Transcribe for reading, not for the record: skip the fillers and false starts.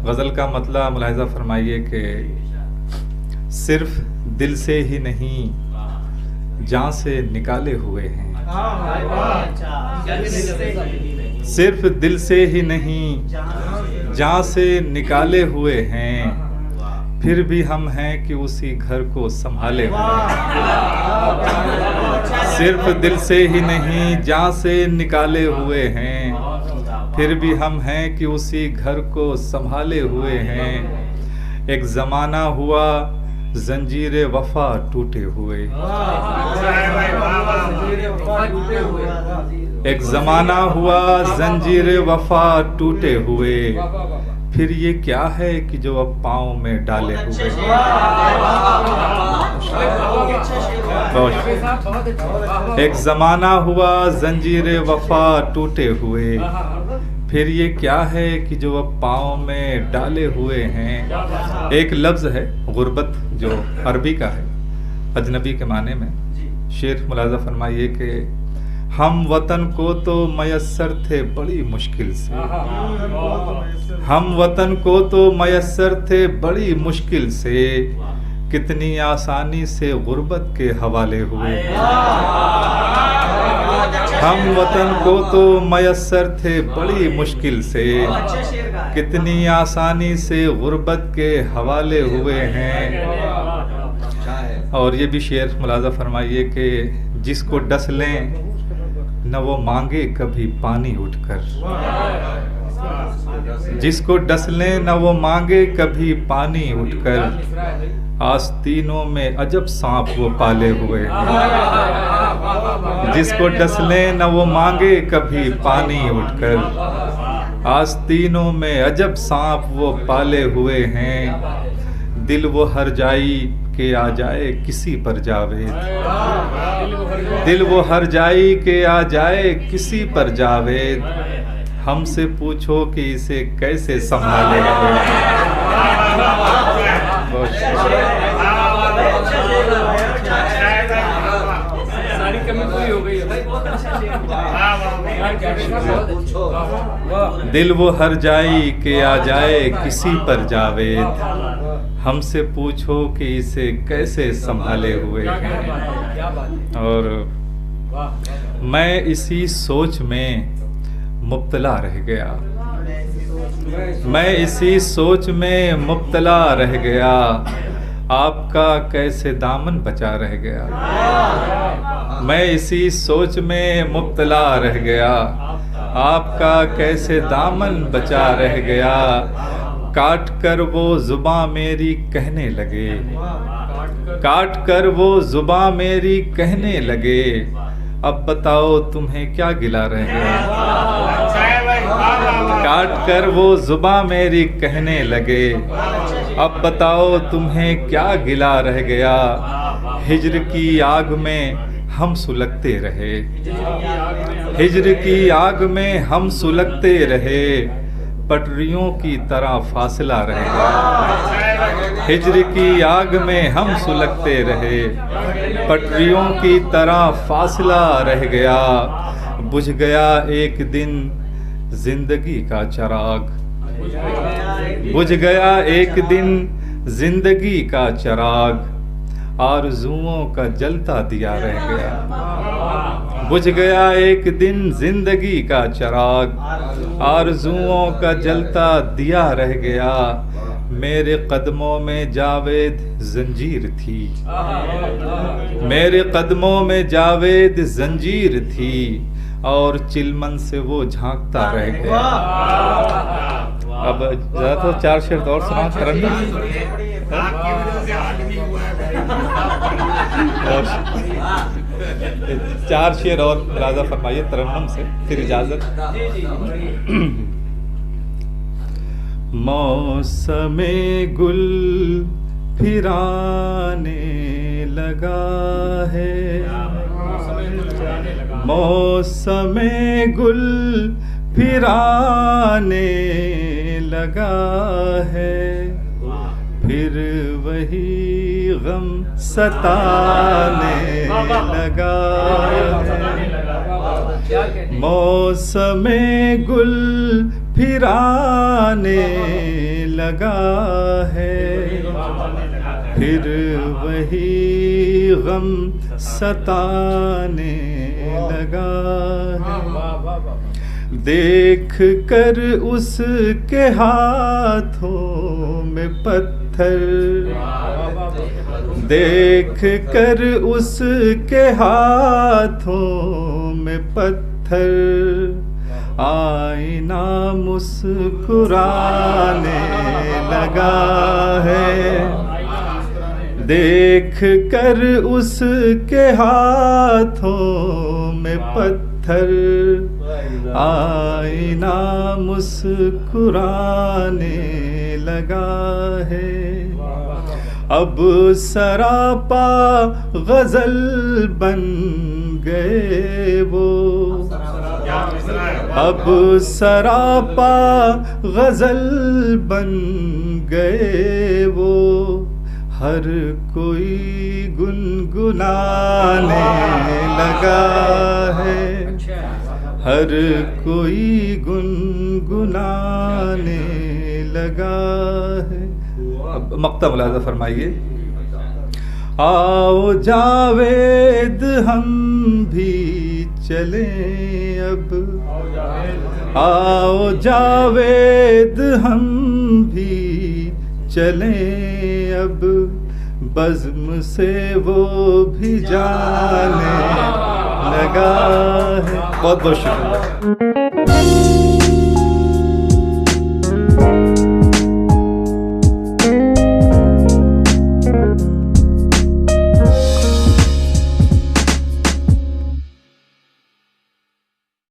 गज़ल का मतलब मुलाहिज़ा फरमाइए कि सिर्फ दिल से ही नहीं जान से निकाले हुए हैं, सिर्फ दिल से ही नहीं जान से निकाले हुए हैं, फिर भी हम हैं कि उसी घर को संभाले हुए हैं। सिर्फ दिल से ही नहीं जान से निकाले हुए हैं, फिर भी हम हैं कि उसी घर को संभाले हुए हैं। एक ज़माना हुआ जंजीरे वफा टूटे हुए, एक ज़माना हुआ जंजीरे वफा टूटे हुए, फिर ये क्या है कि जो अब पाँव में डाले हुए। एक ज़माना हुआ जंजीरे वफा टूटे हुए, फिर ये क्या है कि जो अब पाँव में डाले हुए हैं। एक लफ्ज़ है गुर्बत जो अरबी का है, अजनबी के माने में। शेर मुलाज़ा फरमाइए कि हम वतन को तो मयस्सर थे बड़ी मुश्किल से, हम वतन को तो मयस्सर थे बड़ी मुश्किल से, कितनी आसानी से गुर्बत के हवाले हुए। हम वतन को तो मयस्सर थे बड़ी मुश्किल से, कितनी आसानी से गुर्बत के हवाले हुए हैं। और ये भी शेर मुलाज़ा फरमाइए कि जिसको डस लें न वो मांगे कभी पानी उठकर, जिसको डस लें न वो मांगे कभी पानी उठकर, आस्तीनों में अजब सांप वो पाले हुए हैं। जिसको डस लें न वो मांगे कभी पानी उठकर, आस्तीनों में अजब सांप वो पाले हुए हैं। दिल वो हर जाई के आ जाए किसी पर जावेद, दिल वो हर जाई के आ जाए किसी पर जावेद, हमसे पूछो कि इसे कैसे संभाले। दिल वो हर जाई के आ जाए किसी पर जावेद, हमसे पूछो कि इसे कैसे संभाले हुए हैं। और मैं इसी सोच में मुब्तला रह गया, मैं इसी सोच में मुब्तला रह गया, आपका कैसे दामन बचा रह गया। मैं इसी सोच में मुब्तला रह गया, आपका कैसे दामन बचा रह गया। काट कर वो जुबां मेरी कहने लगे, काट कर वो जुबां मेरी कहने लगे, अब बताओ तुम्हें क्या गिला रह गया। काट कर वो जुबां मेरी कहने लगे, अब बताओ तुम्हें क्या गिला रह गया। हिज्र की आग में हम सुलगते रहे, हिज्र की आग में हम सुलगते रहे, पटरियों की तरह फासला रह गया। हिज्र की आग में हम सुलगते रहे, पटरियों की तरह फासला रह गया। बुझ गया एक दिन जिंदगी का चिराग, बुझ गया एक दिन जिंदगी का चिराग, आरज़ुओं का जलता दिया रह गया। बुझ गया एक दिन जिंदगी का चिराग, आरज़ुओं का जलता दिया रह गया। मेरे कदमों में जावेद जंजीर थी, मेरे कदमों में जावेद जंजीर थी, और चिलमन से वो झांकता रह गया। अब ज़रा तो 4 शेर और सुना तरन्नुम। चार शेर और राजा फरमाइए तरन्नुम से, फिर इजाजत। मौसमे गुल फिराने लगा है, मौसमे गुल फिराने लगा है, फिर वही गम सताने लगा है। मौसमे गुल फिराने लगा है, फिर वही गम सताने लगा है। देख कर उसके हाथों में पत्थर, देख कर उसके हाथों में पत्थर, आईना मुस्कुराने लगा है। देख कर उसके हाथों में पत्थर, आईना मुस्कुराने लगा है। अब सरापा गजल बन गए वो, अब सरापा गजल बन गए वो, हर कोई गुनगुनाने लगा है, हर कोई गुनगुनाने लगा है। अब मक्ता मुलाज़ा फरमाइए। आओ जावेद हम भी चलें अब, आओ जावेद हम भी चलें अब, बज़्म से वो भी जाने लगा है। बहुत बहुत शुक्रिया।